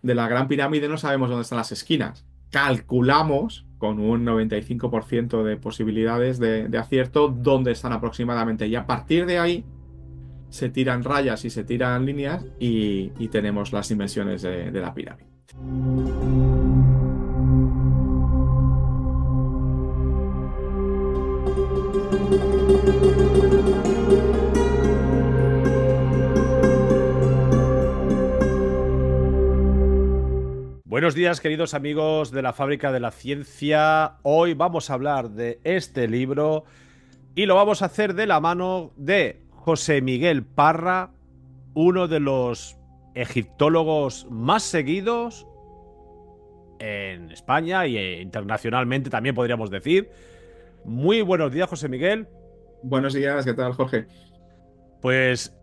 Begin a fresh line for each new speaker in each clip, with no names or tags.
de la Gran Pirámide no sabemos dónde están las esquinas. Calculamos con un 95% de posibilidades de acierto dónde están aproximadamente. Y a partir de ahí se tiran rayas y se tiran líneas y tenemos las dimensiones de la pirámide.
Buenos días, queridos amigos de la Fábrica de la Ciencia. Hoy vamos a hablar de este libro y lo vamos a hacer de la mano de José Miguel Parra, uno de los egiptólogos más seguidos en España y internacionalmente también podríamos decir. Muy buenos días, José Miguel.
Buenos días, ¿qué tal, Jorge?
Pues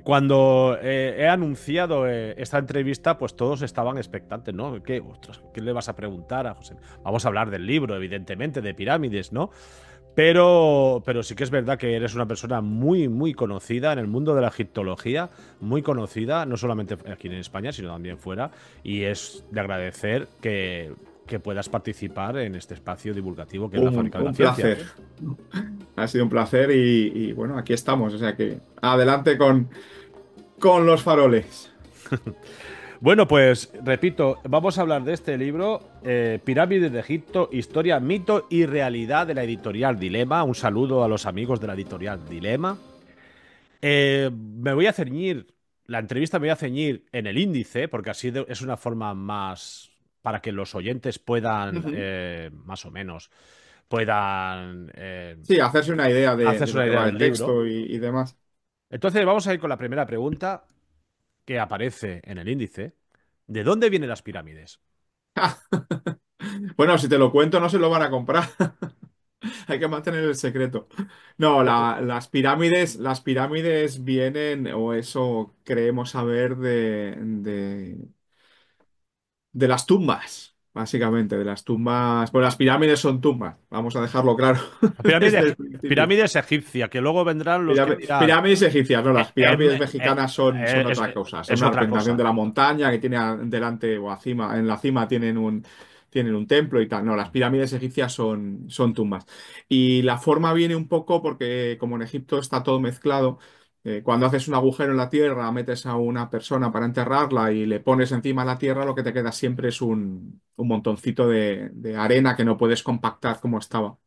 cuando he anunciado esta entrevista, pues todos estaban expectantes, ¿no? ¿Qué, ostras, ¿qué le vas a preguntar a José? Vamos a hablar del libro, evidentemente, de pirámides, ¿no? Pero sí que es verdad que eres una persona muy, muy conocida en el mundo de la egiptología, muy conocida, no solamente aquí en España, sino también fuera, y es de agradecer que puedas participar en este espacio divulgativo que es la Fábrica de la
Un
Ciencia.
placer. Ha sido un placer y, bueno, aquí estamos. O sea que adelante con los faroles.
Bueno, pues repito, vamos a hablar de este libro, Pirámides de Egipto, Historia, Mito y Realidad de la editorial Dilema. Un saludo a los amigos de la editorial Dilema. Me voy a ceñir, la entrevista me voy a ceñir en el índice, porque así es una forma más para que los oyentes puedan,
Ujú.
más o menos, puedan
Sí, hacerse una idea de
hacerse
lo
una
que
idea
va
del
el
libro.
texto y demás.
Entonces vamos a ir con la primera pregunta que aparece en el índice. ¿De dónde vienen las pirámides?
Bueno, si te lo cuento, no se lo van a comprar. Hay que mantener el secreto. No, las pirámides vienen, o eso creemos saber, de las tumbas, básicamente, de las tumbas. Pues las pirámides son tumbas, vamos a dejarlo claro desde el principio.
Pirámides egipcia, que luego vendrán los que dirán,
Pirámides egipcias, no, las pirámides
eh,
mexicanas son otra cosa. Son
es
una
otra
representación de
cosa.
la montaña que tiene delante o en la cima tienen un templo y tal. No, las pirámides egipcias son tumbas. Y la forma viene un poco porque como en Egipto está todo mezclado, cuando haces un agujero en la tierra, metes a una persona para enterrarla y le pones encima la tierra, lo que te queda siempre es un montoncito de arena que no puedes compactar como estaba.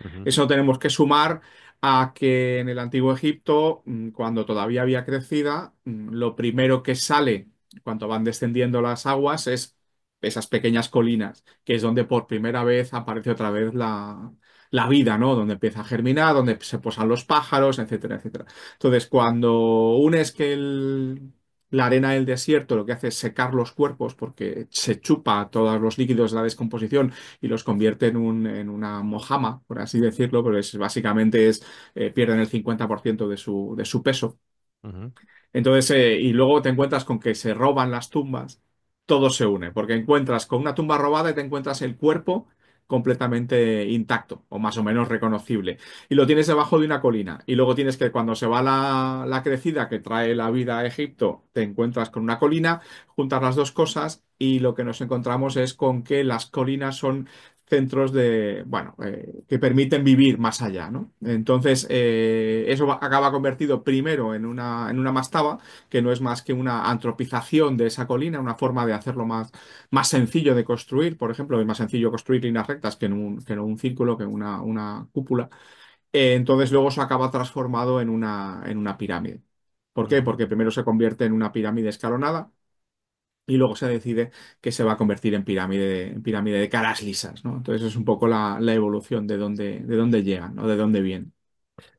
Ujú,
Eso tenemos que sumar a que en el Antiguo Egipto, cuando todavía había crecida, lo primero que sale cuando van descendiendo las aguas es esas pequeñas colinas, que es donde por primera vez aparece otra vez la vida, ¿no? Donde empieza a germinar, donde se posan los pájaros, etcétera, etcétera. Entonces, cuando unes que la arena del desierto lo que hace es secar los cuerpos porque se chupa todos los líquidos de la descomposición y los convierte en una mojama, por así decirlo, pero básicamente pierden el 50% de su peso.
ujú.
Entonces, y luego te encuentras con que se roban las tumbas, todo se une, porque encuentras con una tumba robada y te encuentras el cuerpo completamente intacto o más o menos reconocible. Y lo tienes debajo de una colina. Y luego tienes que, cuando se va la crecida que trae la vida a Egipto, te encuentras con una colina, juntas las dos cosas y lo que nos encontramos es con que las colinas son centros bueno, que permiten vivir más allá, ¿no? Entonces, eso acaba convertido primero en una mastaba, que no es más que una antropización de esa colina, una forma de hacerlo más sencillo de construir. Por ejemplo, es más sencillo construir líneas rectas que en un círculo, que en una cúpula. Entonces, luego se acaba transformado en una pirámide. ¿Por qué?
Ujú.
Porque primero se convierte en una pirámide escalonada y luego se decide que se va a convertir en pirámide de caras lisas, ¿no? Entonces es un poco la evolución de dónde llegan, ¿no? De dónde vienen.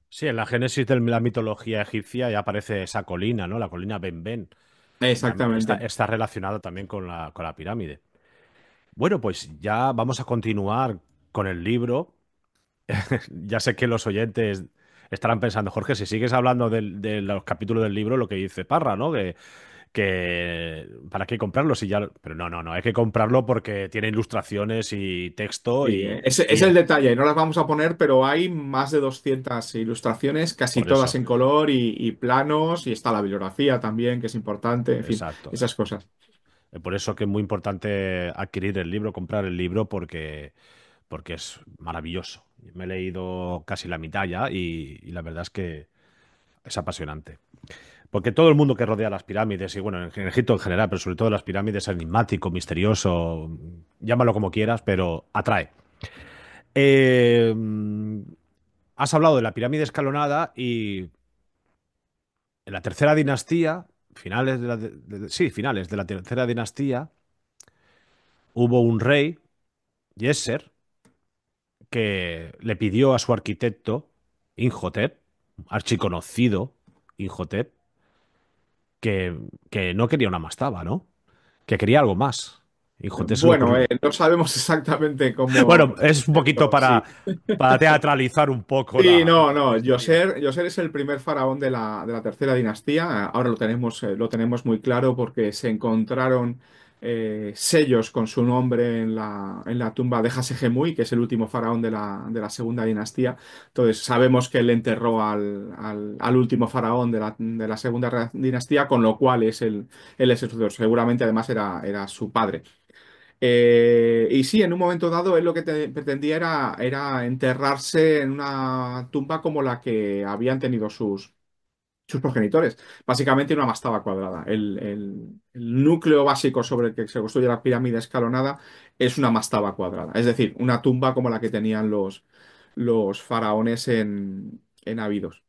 Sí, en la génesis de la mitología egipcia ya aparece esa colina, ¿no? La colina Ben. Y también
Exactamente.
está relacionada también con la pirámide. Bueno, pues ya vamos a continuar con el libro. Ya sé que los oyentes estarán pensando, Jorge, si sigues hablando de los capítulos del libro, lo que dice Parra, ¿no? Que ¿para qué comprarlo si ya? Pero no, no, no, hay que comprarlo porque tiene ilustraciones y texto
Sí,
y,
ese
y
es el detalle, no las vamos a poner, pero hay más de 200 ilustraciones, casi
por
todas
eso,
en color y planos, y está la bibliografía también, que es importante, en fin,
exacto.
esas cosas.
Por eso que es muy importante adquirir el libro, comprar el libro, porque es maravilloso. Me he leído casi la mitad ya y la verdad es que es apasionante. Porque todo el mundo que rodea las pirámides, y bueno, en Egipto en general, pero sobre todo las pirámides, es enigmático, misterioso, llámalo como quieras, pero atrae. Eh, Has hablado de la pirámide escalonada y en la tercera dinastía, finales de sí, finales de la tercera dinastía, hubo un rey, Yeser, que le pidió a su arquitecto, Imhotep, archiconocido Imhotep, que, que no quería una mastaba, ¿no? Que quería algo más. Imhotep se le
Bueno,
ocurrió.
no sabemos exactamente cómo
Bueno, es un poquito
sí.
para teatralizar un poco
Sí,
la,
no, no.
la historia.
Yoser es el primer faraón de la tercera dinastía. Ahora lo tenemos muy claro porque se encontraron sellos con su nombre en la tumba de Hasehemui, que es el último faraón de la segunda dinastía. Entonces sabemos que él enterró al último faraón de la segunda dinastía, con lo cual él es el sucesor. Seguramente además era su padre. Y sí, en un momento dado él lo que pretendía era enterrarse en una tumba como la que habían tenido sus progenitores. Básicamente una mastaba cuadrada. El núcleo básico sobre el que se construye la pirámide escalonada es una mastaba cuadrada. Es decir, una tumba como la que tenían los faraones en Abidos.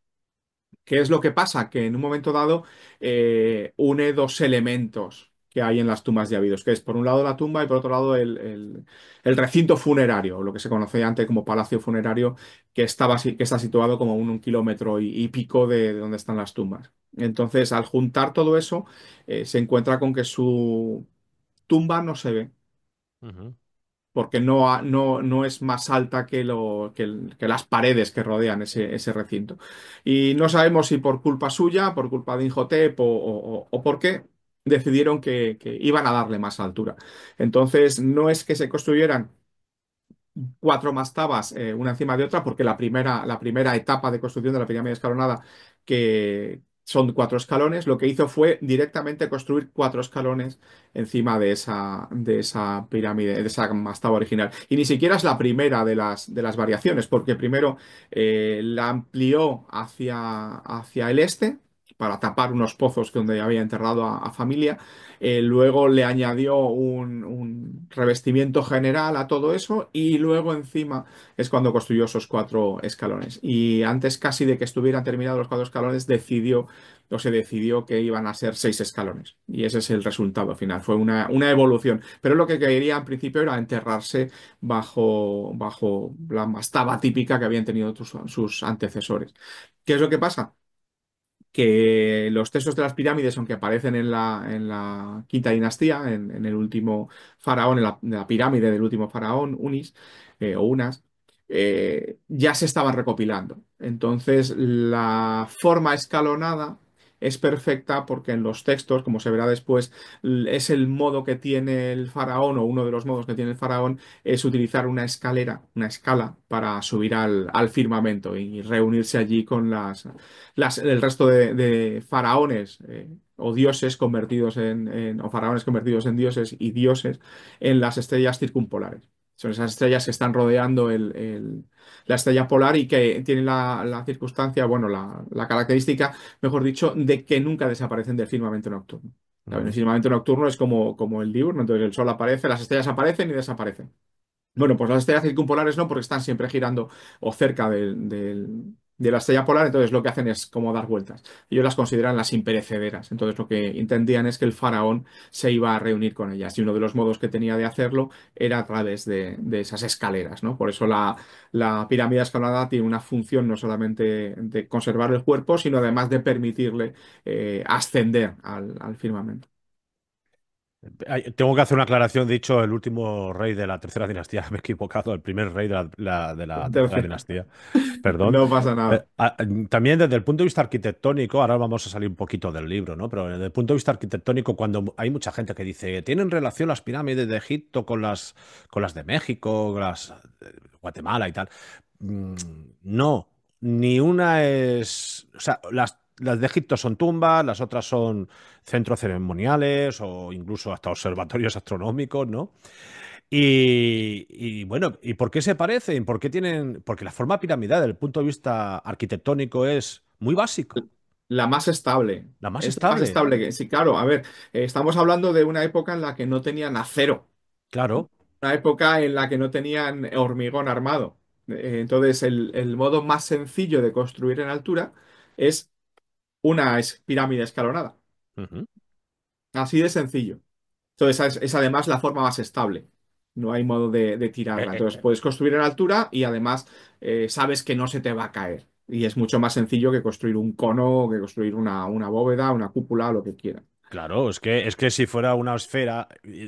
¿Qué es lo que pasa? Que en un momento dado une dos elementos que hay en las tumbas de Abidos, que es por un lado la tumba y por otro lado el recinto funerario, lo que se conocía antes como palacio funerario, que está situado como un kilómetro y pico de donde están las tumbas. Entonces, al juntar todo eso, se encuentra con que su tumba no se ve
Ujú,
porque no es más alta que las paredes que rodean ese recinto. Y no sabemos si por culpa suya, por culpa de Imhotep o por qué, decidieron que iban a darle más altura. Entonces, no es que se construyeran cuatro mastabas una encima de otra, porque la primera etapa de construcción de la pirámide escalonada, que son cuatro escalones, lo que hizo fue directamente construir cuatro escalones encima de esa pirámide, de esa mastaba original. Y ni siquiera es la primera de las variaciones, porque primero la amplió hacia el este, para tapar unos pozos que donde había enterrado a familia. Luego le añadió un revestimiento general a todo eso y luego encima es cuando construyó esos cuatro escalones. Y antes casi de que estuvieran terminados los cuatro escalones, se decidió que iban a ser seis escalones. Y ese es el resultado final. Fue una evolución. Pero lo que quería en principio era enterrarse bajo la mastaba típica que habían tenido sus antecesores. ¿Qué es lo que pasa? Que los textos de las pirámides, aunque aparecen en la quinta dinastía, en el último faraón, en la pirámide del último faraón, Unis o Unas, ya se estaban recopilando. Entonces, la forma escalonada es perfecta porque en los textos, como se verá después, es el modo que tiene el faraón, o uno de los modos que tiene el faraón, es utilizar una escalera, una escala, para subir al firmamento y reunirse allí con el resto de faraones o dioses convertidos o faraones convertidos en dioses y dioses en las estrellas circumpolares. Son esas estrellas que están rodeando la estrella polar y que tienen la circunstancia, bueno, la característica, mejor dicho, de que nunca desaparecen del firmamento nocturno. ¿Saben? El
ujú.
firmamento nocturno es como el diurno, entonces el sol aparece, las estrellas aparecen y desaparecen. Bueno, pues las estrellas circumpolares no, porque están siempre girando o cerca de la estrella polar, entonces lo que hacen es como dar vueltas. Ellos las consideran las imperecederas. Entonces lo que entendían es que el faraón se iba a reunir con ellas y uno de los modos que tenía de hacerlo era a través de esas escaleras, ¿no? Por eso la pirámide escalonada tiene una función no solamente de conservar el cuerpo, sino además de permitirle ascender al firmamento.
Tengo que hacer una aclaración. He dicho el último rey de la tercera dinastía. Me he equivocado. El primer rey de la tercera
Entonces,
dinastía. Perdón.
no pasa nada.
También desde el punto de vista arquitectónico, ahora vamos a salir un poquito del libro, ¿no? Pero desde el punto de vista arquitectónico, cuando hay mucha gente que dice, ¿tienen relación las pirámides de Egipto con las de México, con las de Guatemala y tal? Mm, no, ni una es... O sea, las de Egipto son tumbas, las otras son centros ceremoniales o incluso hasta observatorios astronómicos, ¿no? Y bueno, ¿y por qué se parecen? ¿Por qué tienen? Porque la forma piramidal, desde el punto de vista arquitectónico, es muy básico,
La más estable.
la más
Es la más
estable.
estable que, sí, claro. A ver, estamos hablando de una época en la que no tenían acero,
Claro.
una época en la que no tenían hormigón armado. Entonces, el modo más sencillo de construir en altura es una pirámide escalonada.
Ujú.
Así de sencillo. Entonces, es además la forma más estable. No hay modo de
Eh,
tirarla.
eh,
Entonces, puedes construir en altura y además sabes que no se te va a caer. Y es mucho más sencillo que construir un cono, que construir una bóveda, una cúpula, lo que quieras.
claro, es que si fuera una esfera.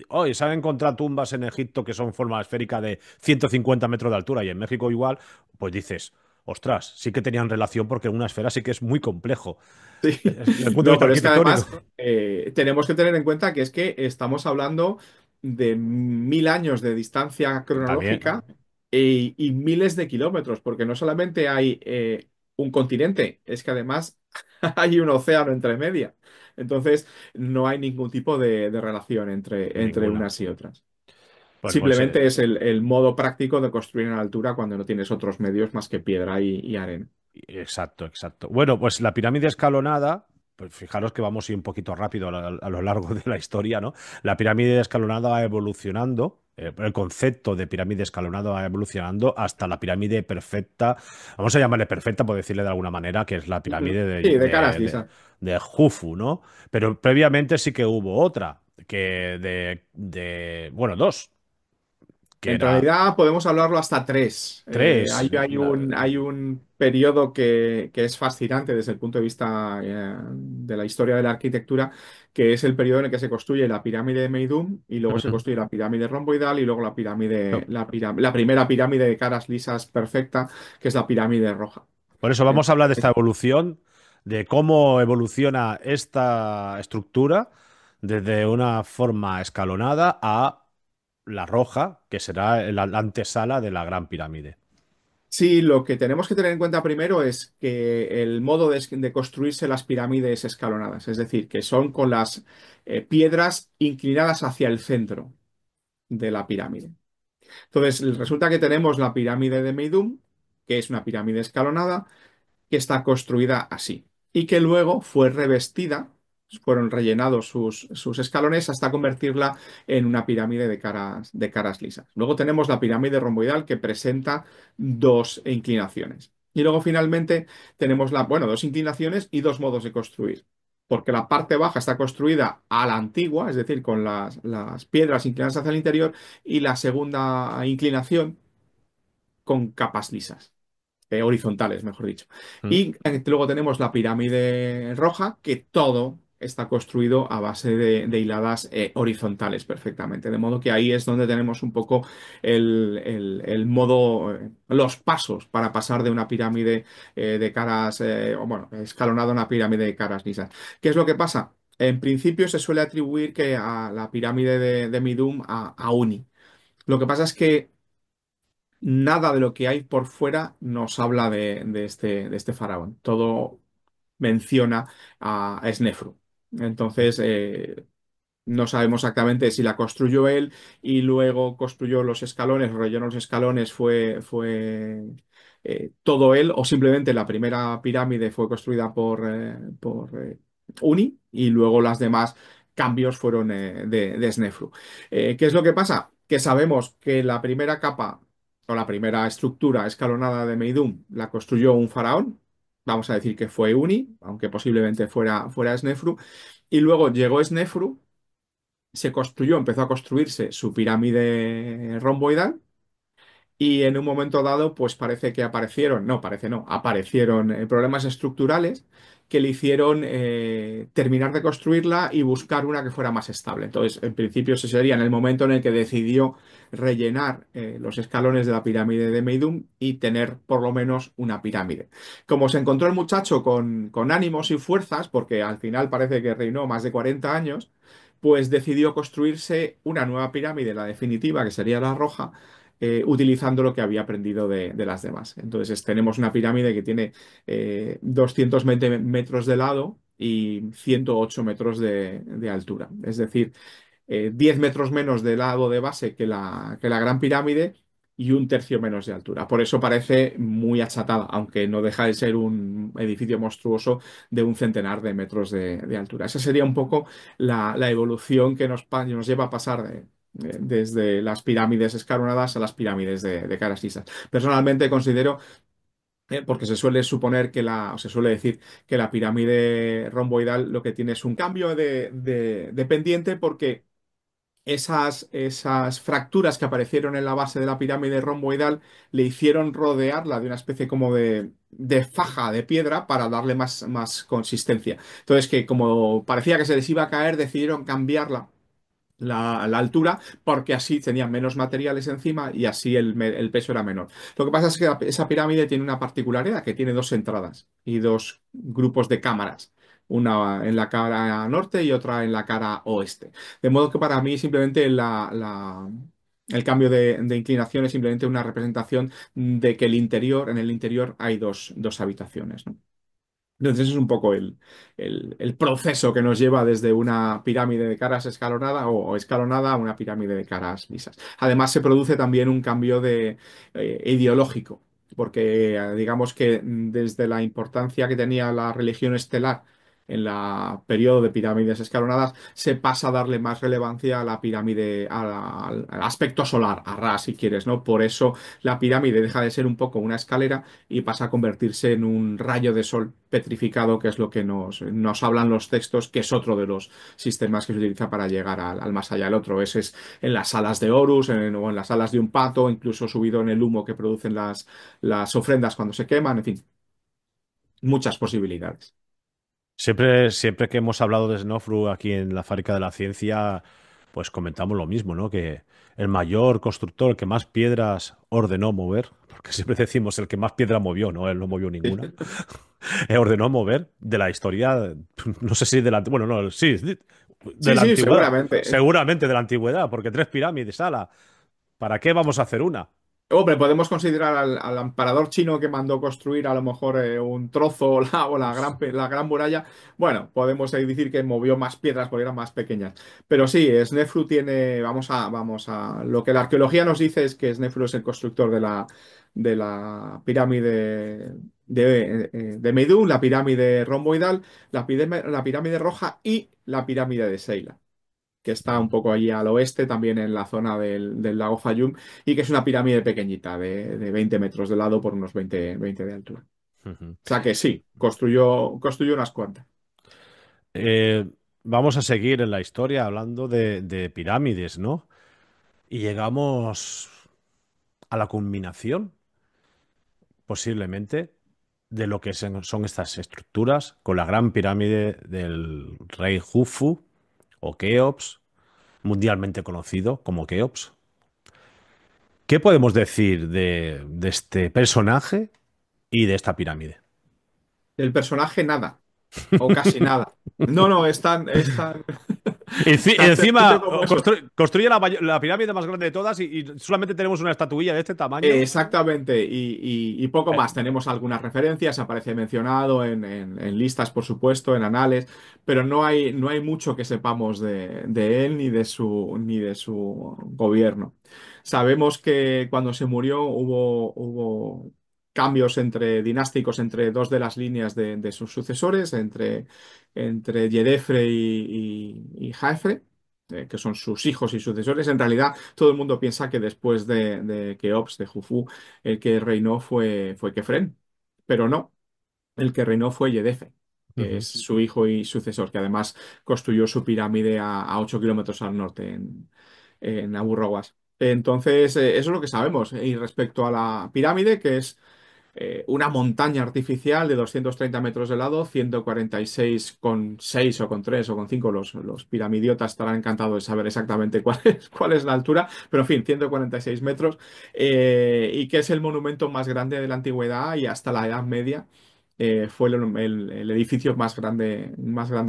Hoy se han encontrado tumbas en Egipto que son forma esférica de 150 metros de altura y en México igual, pues dices, ostras, sí que tenían relación porque una esfera sí que es muy complejo
Sí,
desde el punto de
no,
vista
pero es que además
arquitectónico.
tenemos que tener en cuenta que es que estamos hablando de 1000 años de distancia cronológica
También,
y miles de kilómetros, porque no solamente hay un continente, es que además hay un océano entre media. Entonces, no hay ningún tipo de relación entre
ninguna.
unas y otras.
Pues,
Simplemente es el modo práctico de construir en altura cuando no tienes otros medios más que piedra y arena.
exacto, exacto. Bueno, pues la pirámide escalonada, pues fijaros que vamos a ir un poquito rápido a lo largo de la historia, ¿no? La pirámide escalonada va evolucionando, el concepto de pirámide escalonada va evolucionando hasta la pirámide perfecta, vamos a llamarle perfecta por decirle de alguna manera, que es la pirámide
Sí, de caras lisas.
de Jufu, ¿no? Pero previamente sí que hubo otra, bueno, dos, que
En
era
realidad podemos hablarlo hasta tres.
tres.
Hay un periodo que es fascinante desde el punto de vista de la historia de la arquitectura, que es el periodo en el que se construye la pirámide de Meidum y luego se construye la pirámide romboidal y luego la primera pirámide de caras lisas perfecta, que es la pirámide roja.
Por eso vamos a hablar de esta evolución, de cómo evoluciona esta estructura desde una forma escalonada a la roja, que será la antesala de la Gran Pirámide.
Sí, lo que tenemos que tener en cuenta primero es que el modo de construirse las pirámides escalonadas, es decir, que son con las piedras inclinadas hacia el centro de la pirámide. Entonces, resulta que tenemos la pirámide de Meidum, que es una pirámide escalonada, que está construida así y que luego fue revestida, fueron rellenados sus escalones hasta convertirla en una pirámide de caras lisas. Luego tenemos la pirámide romboidal que presenta dos inclinaciones. Y luego finalmente tenemos bueno, dos inclinaciones y dos modos de construir. Porque la parte baja está construida a la antigua, es decir, con las piedras inclinadas hacia el interior, y la segunda inclinación con capas lisas horizontales, mejor dicho.
Mm.
Y luego tenemos la pirámide roja, que todo está construido a base de hiladas horizontales perfectamente. De modo que ahí es donde tenemos un poco el modo, los pasos para pasar de una pirámide de caras, o bueno, escalonada a una pirámide de caras lisas. ¿Qué es lo que pasa? En principio se suele atribuir que a la pirámide de Midum a Uni. Lo que pasa es que nada de lo que hay por fuera nos habla de este faraón. Todo menciona a Snefru. Entonces, no sabemos exactamente si la construyó él y luego construyó los escalones, rellenó los escalones, fue todo él, o simplemente la primera pirámide fue construida por Uni y luego las demás cambios fueron de Snefru. ¿Qué es lo que pasa? Que sabemos que la primera capa o la primera estructura escalonada de Meidum la construyó un faraón. Vamos a decir que fue Uni, aunque posiblemente fuera Snefru. Y luego llegó Snefru, empezó a construirse su pirámide romboidal y en un momento dado, pues parece que no, parece no, aparecieron problemas estructurales que le hicieron terminar de construirla y buscar una que fuera más estable. Entonces, en principio, ese sería en el momento en el que decidió rellenar los escalones de la pirámide de Meidum y tener por lo menos una pirámide. Como se encontró el muchacho con ánimos y fuerzas, porque al final parece que reinó más de 40 años, pues decidió construirse una nueva pirámide, la definitiva, que sería la roja, utilizando lo que había aprendido de las demás. Entonces tenemos una pirámide que tiene 220 metros de lado y 108 metros de altura. Es decir, 10 metros menos de lado de base que la Gran Pirámide y un tercio menos de altura. Por eso parece muy achatada, aunque no deja de ser un edificio monstruoso de un centenar de metros de altura. Esa sería un poco la evolución que nos lleva a pasar desde las pirámides escalonadas a las pirámides de caras lisas. Personalmente considero porque se suele suponer o se suele decir que la pirámide romboidal lo que tiene es un cambio de pendiente porque esas fracturas que aparecieron en la base de la pirámide romboidal le hicieron rodearla de una especie como de faja de piedra para darle más consistencia. Entonces, que como parecía que se les iba a caer, decidieron cambiarla la altura, porque así tenían menos materiales encima y así el peso era menor. Lo que pasa es que esa pirámide tiene una particularidad, que tiene dos entradas y dos grupos de cámaras, una en la cara norte y otra en la cara oeste. De modo que para mí simplemente el cambio de inclinación es simplemente una representación de que en el interior hay dos habitaciones, ¿no? Entonces es un poco el proceso que nos lleva desde una pirámide de caras escalonada o escalonada a una pirámide de caras lisas. Además se produce también un cambio ideológico, porque digamos que desde la importancia que tenía la religión estelar en la periodo de pirámides escalonadas, se pasa a darle más relevancia a la pirámide, al aspecto solar, a Ra, si quieres, ¿no? Por eso la pirámide deja de ser un poco una escalera y pasa a convertirse en un rayo de sol petrificado, que es lo que nos hablan los textos, que es otro de los sistemas que se utiliza para llegar al más allá. El otro es en las alas de Horus o en las alas de un pato, incluso subido en el humo que producen las ofrendas cuando se queman, en fin, muchas posibilidades.
Siempre que hemos hablado de Snofru aquí en la Fábrica de la Ciencia, pues comentamos lo mismo, ¿no? Que el mayor constructor, el que más piedras ordenó mover, porque siempre decimos el que más piedra movió, ¿no? Él no movió ninguna. Ordenó mover de la historia, no sé si de la, bueno, no, sí, de
Sí,
la
sí,
antigüedad,
seguramente.
seguramente de la antigüedad, porque tres pirámides, ala, ¿para qué vamos a hacer una?
Hombre, podemos considerar al emperador chino que mandó construir a lo mejor un trozo la gran muralla. Bueno, podemos decir que movió más piedras porque eran más pequeñas. Pero sí, Snefru tiene, lo que la arqueología nos dice es que Snefru es el constructor de la pirámide de Meidum, la pirámide romboidal, la pirámide roja y la pirámide de Seila, que está un poco allí al oeste, también en la zona del lago Fayum, y que es una pirámide pequeñita, de 20 metros de lado por unos 20 de altura.
Ujú.
O sea que sí, construyó unas cuantas.
Eh, Vamos a seguir en la historia hablando de pirámides, ¿no? Y llegamos a la culminación, posiblemente, de lo que son estas estructuras, con la gran pirámide del rey Jufu o Keops, mundialmente conocido como Keops. ¿Qué podemos decir de este personaje y de esta pirámide?
Del personaje nada, o casi nada. No, no, es tan tan sencillo
Encima
como eso.
construye la pirámide más grande de todas y solamente tenemos una estatuilla de este tamaño.
Exactamente, y poco
Eh,
más. Tenemos algunas referencias, aparece mencionado en listas, por supuesto, en anales, pero no hay mucho que sepamos de él ni de su gobierno. Sabemos que cuando se murió hubo cambios dinásticos entre dos de las líneas de sus sucesores, entre Yedefre y Jaefre, que son sus hijos y sucesores. En realidad, todo el mundo piensa que después de Keops, de Jufu, el que reinó fue Kefren, pero no, el que reinó fue Yedefe, que
ujú,
es su hijo y sucesor, que además construyó su pirámide a 8 kilómetros al norte, en Abu Rowas. Entonces, eso es lo que sabemos. Y respecto a la pirámide, que es una montaña artificial de 230 metros de lado, 146,6 o con 3 o con 5. Los piramidiotas estarán encantados de saber exactamente cuál es la altura, pero en fin, 146 metros, y que es el monumento más grande de la antigüedad y hasta la Edad Media fue el edificio más grande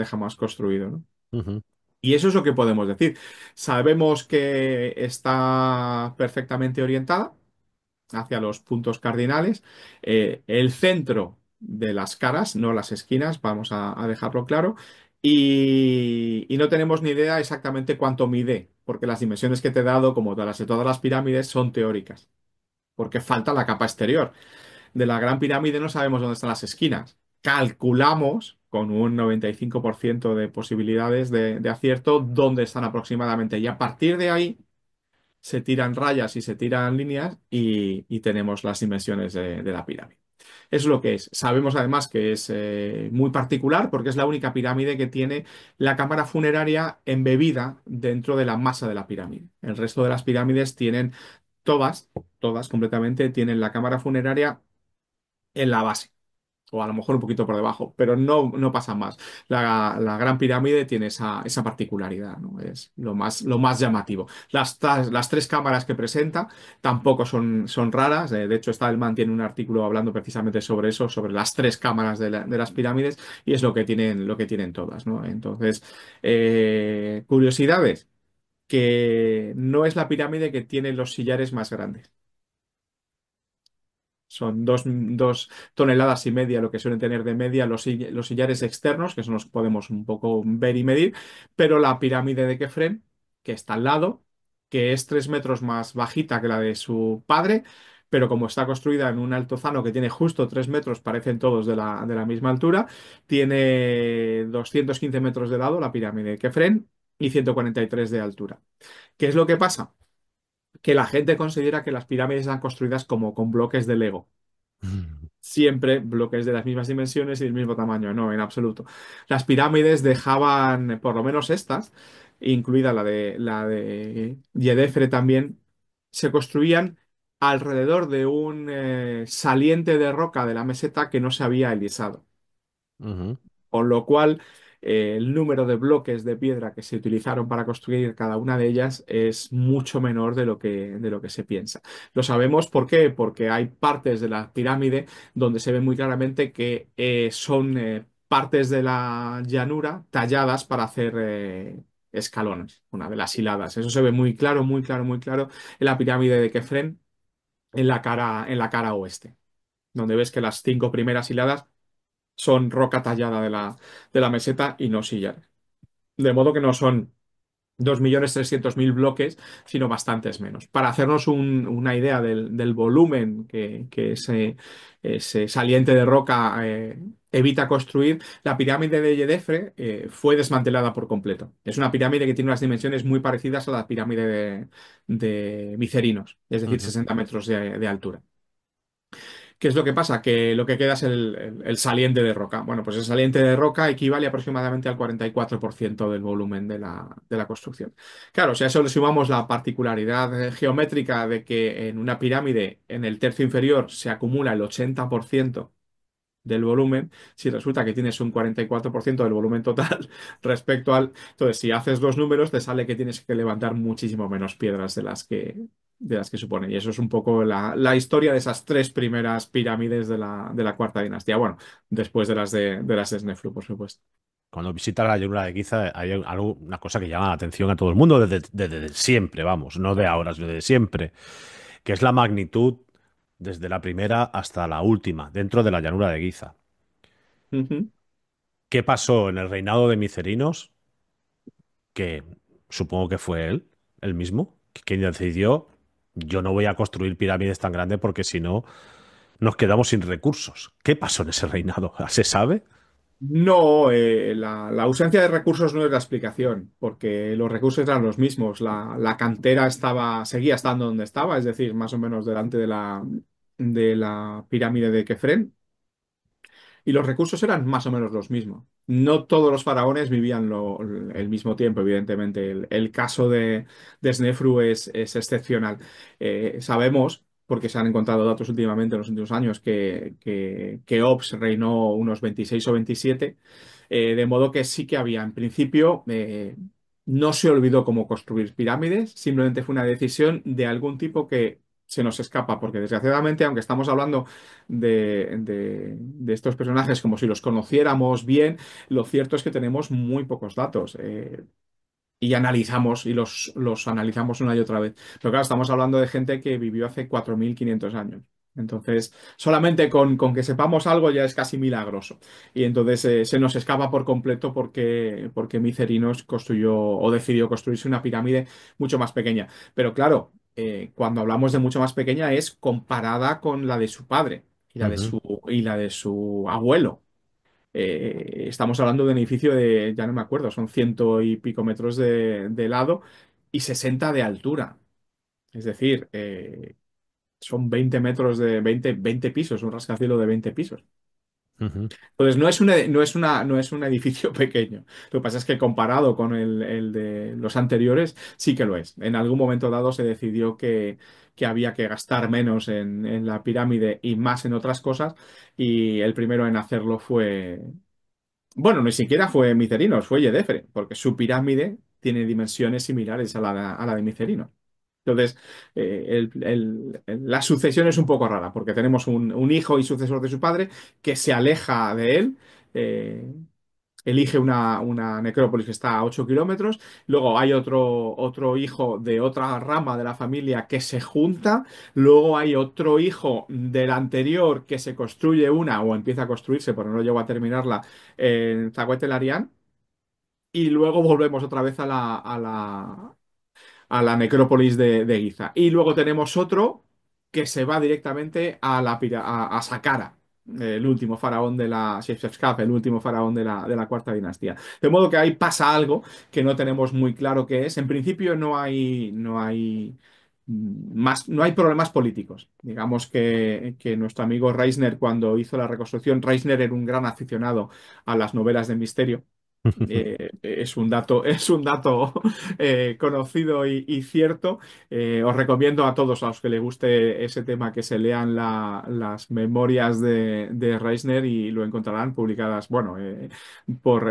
jamás construido, ¿no?
ujú.
Y eso es lo que podemos decir. Sabemos que está perfectamente orientada hacia los puntos cardinales. El centro de las caras, no las esquinas, vamos a dejarlo claro. Y no tenemos ni idea exactamente cuánto mide, porque las dimensiones que te he dado, como las de todas las pirámides, son teóricas, porque falta la capa exterior. De la Gran Pirámide no sabemos dónde están las esquinas. Calculamos con un 95% de posibilidades de acierto dónde están aproximadamente. Y a partir de ahí se tiran rayas y se tiran líneas y tenemos las dimensiones de la pirámide. Eso es lo que es. Sabemos además que es muy particular porque es la única pirámide que tiene la cámara funeraria embebida dentro de la masa de la pirámide. El resto de las pirámides tienen todas completamente, tienen la cámara funeraria en la base o a lo mejor un poquito por debajo, pero no pasa más. La Gran Pirámide tiene esa particularidad, ¿no? Es lo más llamativo. Las tres cámaras que presenta tampoco son raras. De hecho, Stallman tiene un artículo hablando precisamente sobre eso, sobre las tres cámaras de las pirámides, y es lo que tienen todas, ¿no? Entonces, curiosidades, que no es la pirámide que tiene los sillares más grandes. Son 2,5 toneladas lo que suelen tener de media los sillares externos, que son los que podemos un poco ver y medir, pero la pirámide de Kefren, que está al lado, que es 3 metros más bajita que la de su padre, pero como está construida en un altozano que tiene justo 3 metros, parecen todos de la misma altura, tiene 215 metros de lado la pirámide de Kefren y 143 de altura. ¿Qué es lo que pasa? Que la gente considera que las pirámides están construidas como con bloques de Lego, siempre bloques de las mismas dimensiones y del mismo tamaño. No, en absoluto. Las pirámides dejaban, por lo menos estas, incluida la de Yedefre también, se construían alrededor de un saliente de roca de la meseta que no se había alisado.
Ujú.
Con lo cual, el número de bloques de piedra que se utilizaron para construir cada una de ellas es mucho menor de lo que se piensa. Lo sabemos ¿por qué? Porque hay partes de la pirámide donde se ve muy claramente que son partes de la llanura talladas para hacer escalones, una de las hiladas. Eso se ve muy claro, muy claro, muy claro en la pirámide de Kefren, en la cara oeste, donde ves que las 5 primeras hiladas son roca tallada de la meseta y no sillares. De modo que no son 2.300.000 bloques, sino bastantes menos. Para hacernos una idea del volumen que ese saliente de roca evita construir, la pirámide de Yedefre fue desmantelada por completo. Es una pirámide que tiene unas dimensiones muy parecidas a la pirámide de Micerinos, es decir,
Ujú.
60 metros de altura. ¿Qué es lo que pasa? Que lo que queda es el saliente de roca. Bueno, pues el saliente de roca equivale aproximadamente al 44% del volumen de la construcción. Claro, si a eso le sumamos la particularidad geométrica de que en una pirámide, en el tercio inferior, se acumula el 80% del volumen, si resulta que tienes un 44% del volumen total respecto al... Entonces, si haces los números, te sale que tienes que levantar muchísimo menos piedras de las que supone. Y eso es un poco la historia de esas tres primeras pirámides de la cuarta dinastía. Bueno, después de las de Snefru, por supuesto.
Cuando visitas la llanura de Giza hay algo, una cosa que llama la atención a todo el mundo desde siempre, vamos, no de ahora, sino desde siempre, que es la magnitud desde la primera hasta la última, dentro de la llanura de Giza.
Ujú.
¿Qué pasó en el reinado de Micerinos? Que supongo que fue él, el mismo, quien decidió, yo no voy a construir pirámides tan grandes porque si no nos quedamos sin recursos. ¿Qué pasó en ese reinado? ¿Se sabe?
No, la ausencia de recursos no es la explicación, porque los recursos eran los mismos. La cantera seguía estando donde estaba, es decir, más o menos delante de la pirámide de Kefren, y los recursos eran más o menos los mismos. No todos los faraones vivían el mismo tiempo, evidentemente. El caso de Snefru es excepcional. Sabemos, porque se han encontrado datos últimamente en los últimos años, que Ops reinó unos 26 o 27, de modo que sí que había, en principio, no se olvidó cómo construir pirámides, simplemente fue una decisión de algún tipo que se nos escapa, porque desgraciadamente, aunque estamos hablando de estos personajes como si los conociéramos bien, lo cierto es que tenemos muy pocos datos. y analizamos y los analizamos una y otra vez. Pero claro, estamos hablando de gente que vivió hace 4.500 años. Entonces, solamente con que sepamos algo ya es casi milagroso. Y entonces se nos escapa por completo porque Micerinos construyó o decidió construirse una pirámide mucho más pequeña. Pero claro, cuando hablamos de mucho más pequeña es comparada con la de su padre y la de
Ujú,
su abuelo. Estamos hablando de un edificio de, ya no me acuerdo, son ciento y pico metros de lado y 60 de altura. Es decir, son 20 metros de 20 pisos, un rascacielos de 20 pisos.
ujú.
Entonces, no es un edificio pequeño. Lo que pasa es que comparado con el de los anteriores, sí que lo es. En algún momento dado se decidió que había que gastar menos en la pirámide y más en otras cosas, y el primero en hacerlo fue, bueno, ni siquiera fue Micerinos, fue Yedefre, porque su pirámide tiene dimensiones similares a la de Micerinos. Entonces, la sucesión es un poco rara, porque tenemos un hijo y sucesor de su padre que se aleja de él, eh, elige una necrópolis que está a 8 kilómetros, luego hay otro hijo de otra rama de la familia que se junta, luego hay otro hijo del anterior que se construye una o empieza a construirse, pero no llegó a terminarla en Zahuetelarián, y luego volvemos otra vez a la necrópolis de Giza. Y luego tenemos otro que se va directamente a Saqqara, el último faraón de la Shepseskaf, el último faraón de la cuarta dinastía. De modo que ahí pasa algo que no tenemos muy claro qué es. En principio no hay problemas políticos. Digamos que nuestro amigo Reisner, cuando hizo la reconstrucción, Reisner era un gran aficionado a las novelas de misterio. Es un dato conocido y cierto. Os recomiendo a todos a los que les guste ese tema que se lean las memorias de Reisner y lo encontrarán publicadas, bueno,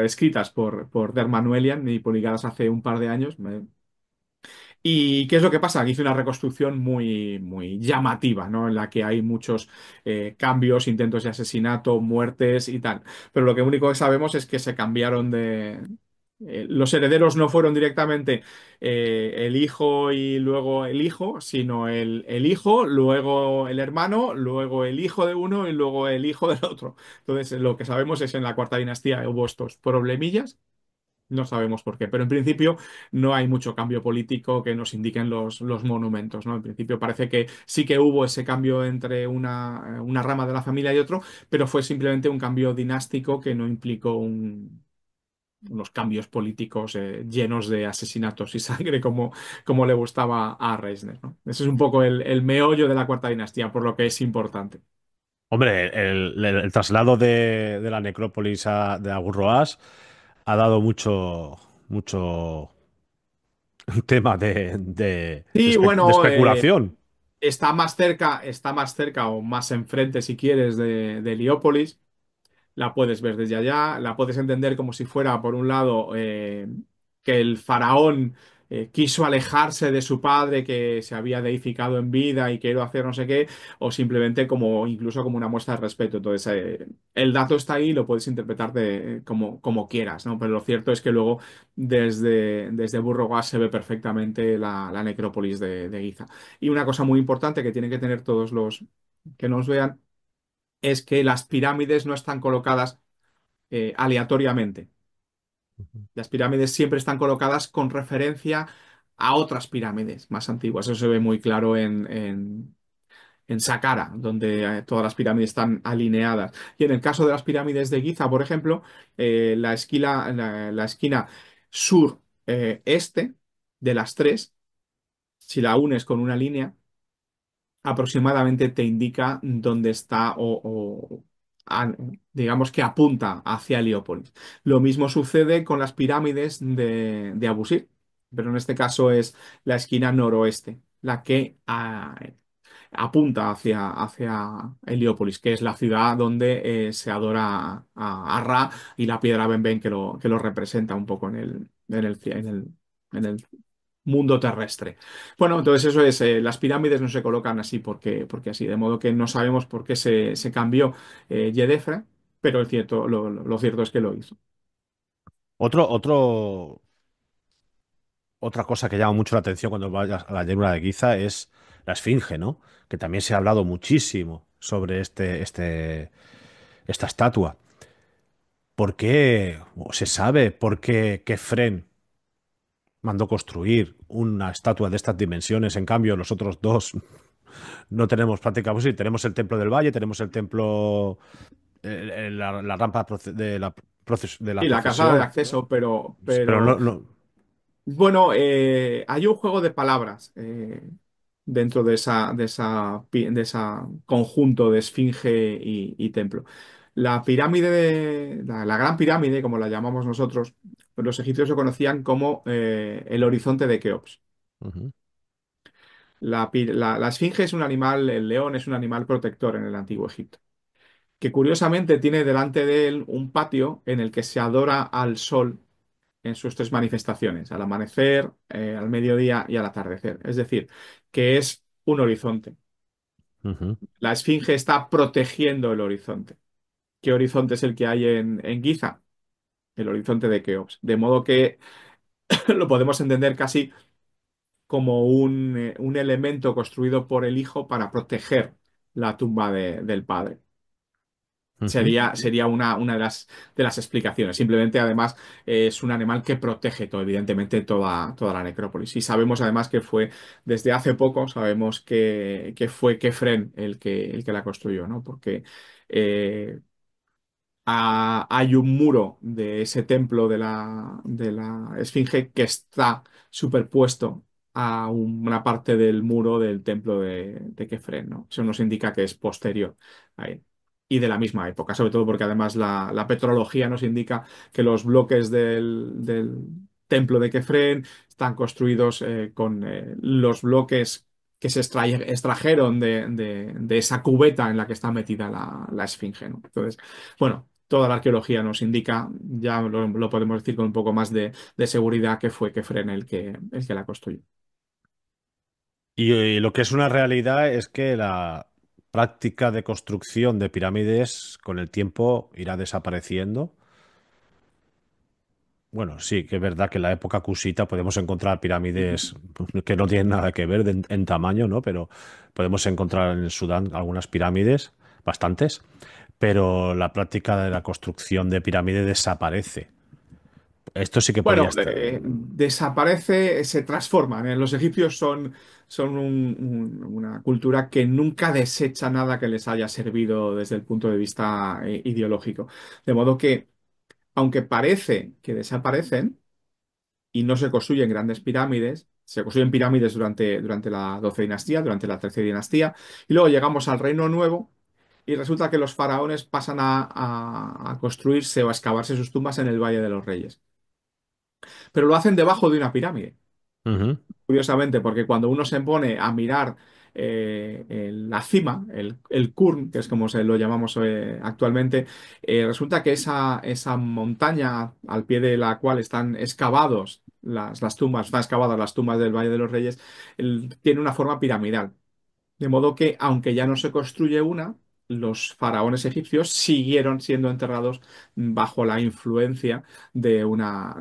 escritas por Der Manuelian y publicadas hace un par de años. ¿Y qué es lo que pasa? Aquí hice una reconstrucción muy, muy llamativa, ¿no? En la que hay muchos cambios, intentos de asesinato, muertes y tal. Pero lo que único que sabemos es que se cambiaron de... los herederos no fueron directamente el hijo y luego el hijo, sino el hijo, luego el hermano, luego el hijo de uno y luego el hijo del otro. Entonces, lo que sabemos es en la cuarta dinastía hubo estos problemillas. No sabemos por qué, pero en principio no hay mucho cambio político que nos indiquen los monumentos, ¿no? En principio parece que sí que hubo ese cambio entre una rama de la familia y otro, pero fue simplemente un cambio dinástico que no implicó unos cambios políticos llenos de asesinatos y sangre como le gustaba a Reisner, ¿no? Ese es un poco el meollo de la cuarta dinastía, por lo que es importante.
Hombre, el traslado de la necrópolis de Agurroas ha dado mucho tema
Sí,
de
bueno,
especulación.
está más cerca o más enfrente, si quieres, de Heliópolis. La puedes ver desde allá, la puedes entender como si fuera, por un lado, que el faraón quiso alejarse de su padre que se había deificado en vida y quiero hacer no sé qué, o simplemente incluso como una muestra de respeto. Entonces, el dato está ahí, lo puedes interpretar como quieras, ¿no? Pero lo cierto es que luego desde Burro Gas se ve perfectamente la necrópolis de Giza. Y una cosa muy importante que tienen que tener todos los que nos vean es que las pirámides no están colocadas aleatoriamente. Las pirámides siempre están colocadas con referencia a otras pirámides más antiguas. Eso se ve muy claro en Saqqara, donde todas las pirámides están alineadas. Y en el caso de las pirámides de Giza, por ejemplo, la esquina sur-este de las tres, si la unes con una línea, aproximadamente te indica dónde está a- digamos que apunta hacia Heliópolis. Lo mismo sucede con las pirámides de Abusir, pero en este caso es la esquina noroeste, la que apunta hacia Heliópolis, que es la ciudad donde se adora a Ra y la piedra Benben que lo representa un poco en el mundo terrestre. Bueno, entonces eso es, las pirámides no se colocan así porque así, de modo que no sabemos por qué se cambió Yedefra, pero lo cierto es que lo hizo.
Otro otra cosa que llama mucho la atención cuando vayas a la llanura de Giza es la esfinge, ¿no? Que también se ha hablado muchísimo sobre esta estatua. ¿Por qué? ¿O se sabe por qué Kefren mandó construir una estatua de estas dimensiones? En cambio, los otros dos no tenemos prácticamente. Sí, tenemos el Templo del Valle, tenemos el templo, la rampa de la
Y la calzada de
procesión,
acceso,
pero
pero
no.
bueno, hay un juego de palabras dentro de esa conjunto de esfinge y templo. La gran pirámide, como la llamamos nosotros, pues los egipcios lo conocían como el horizonte de Keops.
Ujú,
La esfinge es un animal, el león es un animal protector en el antiguo Egipto, que curiosamente tiene delante de él un patio en el que se adora al sol en sus tres manifestaciones, al amanecer, al mediodía y al atardecer. Es decir, que es un horizonte.
ujú,
La esfinge está protegiendo el horizonte. ¿Qué horizonte es el que hay en Giza? El horizonte de Keops. De modo que lo podemos entender casi como un elemento construido por el hijo para proteger la tumba del padre.
ujú.
Sería una de las explicaciones. Simplemente, además, es un animal que protege todo, evidentemente, toda la necrópolis. Y sabemos, además, que fue desde hace poco, sabemos que fue Kefren el que la construyó, ¿no? Porque eh, hay un muro de ese templo de la Esfinge que está superpuesto a una parte del muro del templo de Kefren, ¿no? Eso nos indica que es posterior a él. Y de la misma época, sobre todo porque además la petrología nos indica que los bloques del templo de Kefren están construidos con los bloques que se extrajeron de esa cubeta en la que está metida la esfinge, ¿no? Entonces, bueno, toda la arqueología nos indica, ya lo podemos decir con un poco más de seguridad, que fue Kefren el que la construyó.
Y lo que es una realidad es que la práctica de construcción de pirámides con el tiempo irá desapareciendo. Bueno, sí, que es verdad que en la época cusita podemos encontrar
Ujú.
pirámides que no tienen nada que ver en tamaño, ¿no? Pero podemos encontrar en el Sudán algunas pirámides, bastantes, pero la práctica de la construcción de pirámides desaparece. Esto sí que podría
Bueno,
estar.
desaparece, se transforman. Los egipcios son una cultura que nunca desecha nada que les haya servido desde el punto de vista ideológico. De modo que, aunque parece que desaparecen, y no se construyen grandes pirámides. Se construyen pirámides durante la 12 dinastía, durante la 13 dinastía, y luego llegamos al Reino Nuevo y resulta que los faraones pasan a construirse o a excavarse sus tumbas en el Valle de los Reyes. Pero lo hacen debajo de una pirámide.
Ujú,
Curiosamente, porque cuando uno se pone a mirar la cima, el Kurn, que es como se lo llamamos actualmente, resulta que esa montaña al pie de la cual están excavados las tumbas, están excavadas las tumbas del Valle de los Reyes, tiene una forma piramidal. De modo que, aunque ya no se construye una, los faraones egipcios siguieron siendo enterrados bajo la influencia de una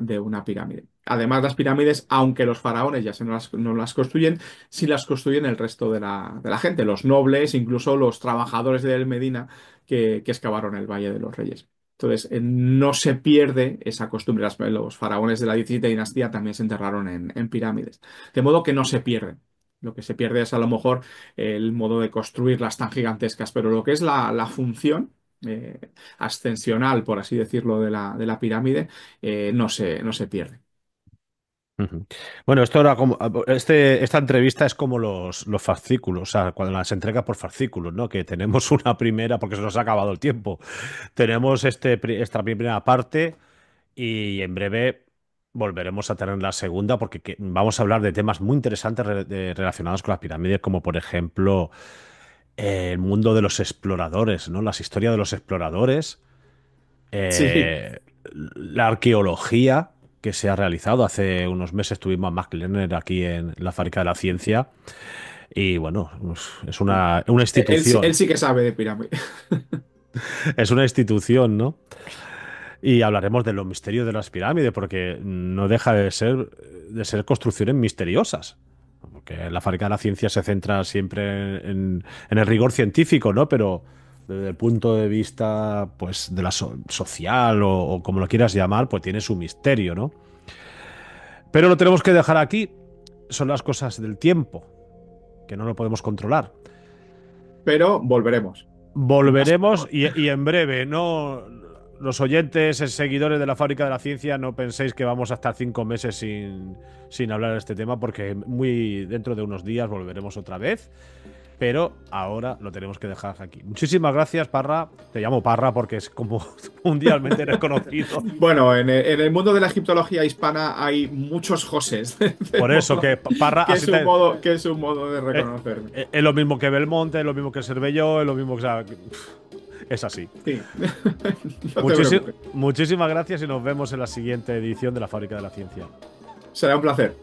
pirámide. Además, las pirámides, aunque los faraones ya no las construyen, sí las construyen el resto de la gente, los nobles, incluso los trabajadores de El Medina que excavaron el Valle de los Reyes. Entonces, no se pierde esa costumbre. Los faraones de la 17 dinastía también se enterraron en pirámides. De modo que no se pierde. Lo que se pierde es a lo mejor el modo de construirlas tan gigantescas, pero lo que es la función ascensional, por así decirlo, de la pirámide, no se pierde.
ujú. Bueno, esto era como. Esta entrevista es como los fascículos, o sea, cuando las entrega por fascículos, ¿no? Que tenemos una primera, porque se nos ha acabado el tiempo. Tenemos esta primera parte. Y en breve volveremos a tener la segunda porque vamos a hablar de temas muy interesantes relacionados con las pirámides, como por ejemplo el mundo de los exploradores, ¿no? Las historias de los exploradores,
Sí,
eh, la arqueología que se ha realizado. Hace unos meses tuvimos a Max Lerner aquí en la Fábrica de la Ciencia y bueno, pues, es una
él
institución,
sí que sabe de pirámide.
es una institución, ¿no? Y hablaremos de los misterios de las pirámides, porque no deja de ser construcciones misteriosas. Porque la fábrica de la ciencia se centra siempre en el rigor científico, ¿no? Pero desde el punto de vista, pues, de la social o como lo quieras llamar, pues tiene su misterio, ¿no? Pero lo tenemos que dejar aquí. Son las cosas del tiempo, que no lo podemos controlar.
Pero volveremos. Más que
Volveremos
mejor.
y en breve, no los oyentes, seguidores de la Fábrica de la Ciencia, no penséis que vamos a estar 5 meses sin hablar de este tema, porque muy dentro de unos días volveremos otra vez. Pero ahora lo tenemos que dejar aquí. Muchísimas gracias, Parra. Te llamo Parra porque es como mundialmente reconocido.
Bueno, en el mundo de la egiptología hispana hay muchos Josés, de
Por eso
modo
que Parra
que
así
es un
te,
modo, que es un modo de
eh,
reconocerme.
es lo mismo que Belmonte, es lo mismo que Cervelló, es lo mismo que. O sea, es así.
Sí, no te preocupes.
Muchísimas gracias y nos vemos en la siguiente edición de la Fábrica de la Ciencia.
Será un placer.